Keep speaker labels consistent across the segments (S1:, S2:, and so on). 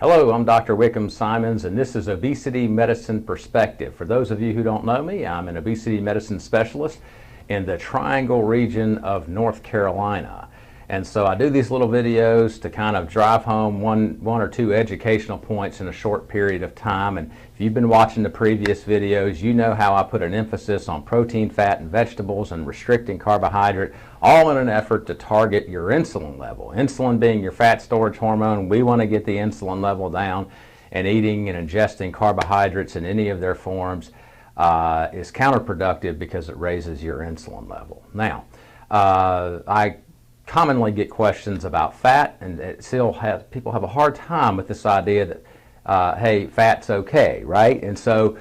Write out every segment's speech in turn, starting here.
S1: Hello, I'm Dr. Wickham Simonds, and this is Obesity Medicine Perspective. For those of you who don't know me, I'm an obesity medicine specialist in the Triangle region of North Carolina. And so I do these little videos to kind of drive home one or two educational points in a short period of time. And if you've been watching the previous videos, you know how I put an emphasis on protein, fat, and vegetables and restricting carbohydrate, all in an effort to target your insulin level. Insulin being your fat storage hormone, we want to get the insulin level down, and eating and ingesting carbohydrates in any of their forms is counterproductive because it raises your insulin level. Now, I commonly get questions about fat, and people have a hard time with this idea that hey, fat's okay, right? And so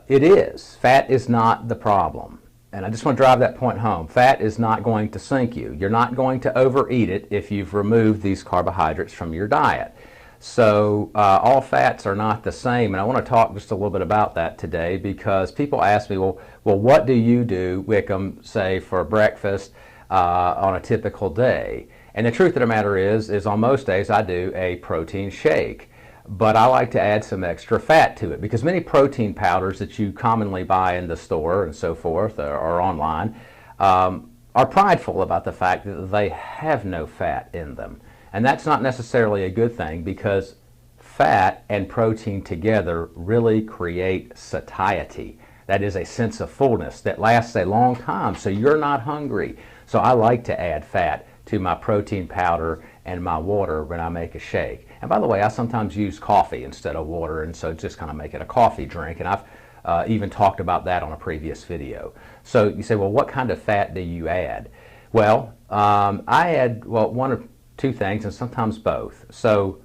S1: it is. Fat is not the problem. And I just want to drive that point home. Fat is not going to sink you. You're not going to overeat it if you've removed these carbohydrates from your diet. So all fats are not the same, and I want to talk just a little bit about that today because people ask me, well, what do you do, Wickham, say for breakfast on a typical day? And the truth of the matter is on most days I do a protein shake. But I like to add some extra fat to it because many protein powders that you commonly buy in the store and so forth or online are prideful about the fact that they have no fat in them. And that's not necessarily a good thing because fat and protein together really create satiety. That is a sense of fullness that lasts a long time, so you're not hungry. So I like to add fat to my protein powder and my water when I make a shake. And by the way, I sometimes use coffee instead of water, and so just kind of make it a coffee drink. And I've even talked about that on a previous video. So you say, well, what kind of fat do you add? Well, I add, one or two things, and sometimes both. So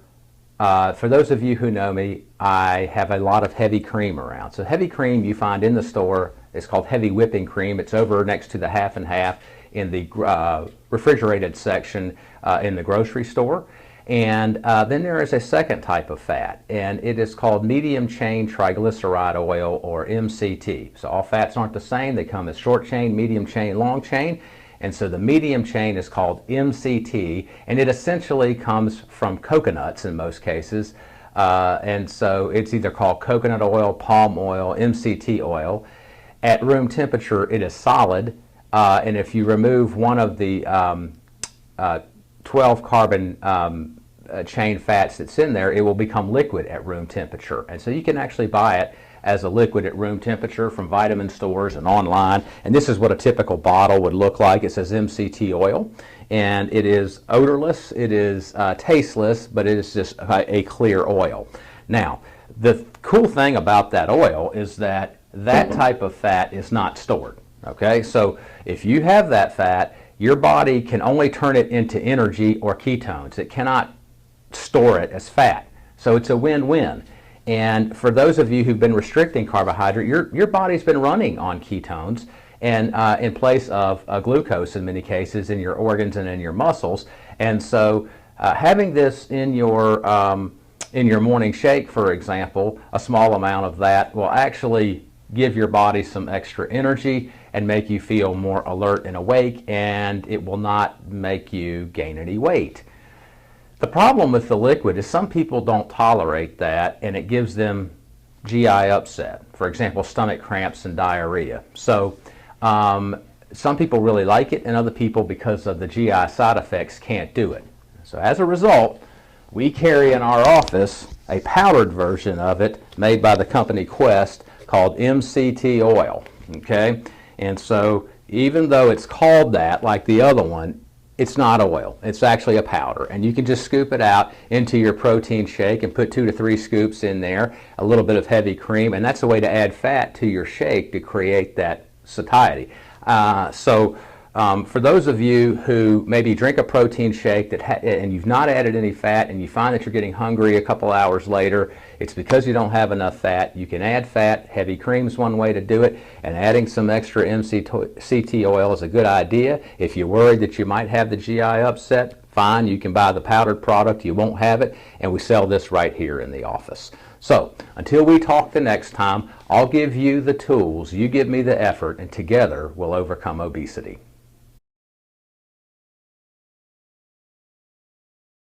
S1: for those of you who know me, I have a lot of heavy cream around. So heavy cream you find in the store is called heavy whipping cream. It's over next to the half and half in the refrigerated section in the grocery store. And then there is a second type of fat, and it is called medium chain triglyceride oil, or MCT. So all fats aren't the same. They come as short chain, medium chain, long chain. And so the medium chain is called MCT, and it essentially comes from coconuts in most cases. And so it's either called coconut oil, palm oil, MCT oil. At room temperature, it is solid. And if you remove one of the 12 carbon chain fats that's in there, it will become liquid at room temperature. And so you can actually buy it as a liquid at room temperature from vitamin stores and online. And this is what a typical bottle would look like. It says MCT oil. And it is odorless, it is tasteless, but it is just a clear oil. Now, the cool thing about that oil is that that type of fat is not stored. Okay, so if you have that fat, your body can only turn it into energy or ketones. It cannot store it as fat. So it's a win-win. And for those of you who've been restricting carbohydrate, your body's been running on ketones and in place of glucose in many cases in your organs and in your muscles. And so having this in your morning shake, for example, a small amount of that will actually give your body some extra energy and make you feel more alert and awake, and it will not make you gain any weight. The problem with the liquid is some people don't tolerate that, and it gives them GI upset. For example, stomach cramps and diarrhea. So some people really like it, and other people, because of the GI side effects, can't do it. So as a result, we carry in our office a powdered version of it made by the company Quest called MCT oil. Okay? And so even though it's called that, like the other one, it's not oil. It's actually a powder. And you can just scoop it out into your protein shake and put 2 to 3 scoops in there, a little bit of heavy cream, and that's a way to add fat to your shake to create that satiety. For those of you who maybe drink a protein shake and you've not added any fat and you find that you're getting hungry a couple hours later, it's because you don't have enough fat. You can add fat. Heavy cream is one way to do it, and adding some extra MCT oil is a good idea. If you're worried that you might have the GI upset, fine, you can buy the powdered product. You won't have it, and we sell this right here in the office. So until we talk the next time, I'll give you the tools, you give me the effort, and together we'll overcome obesity.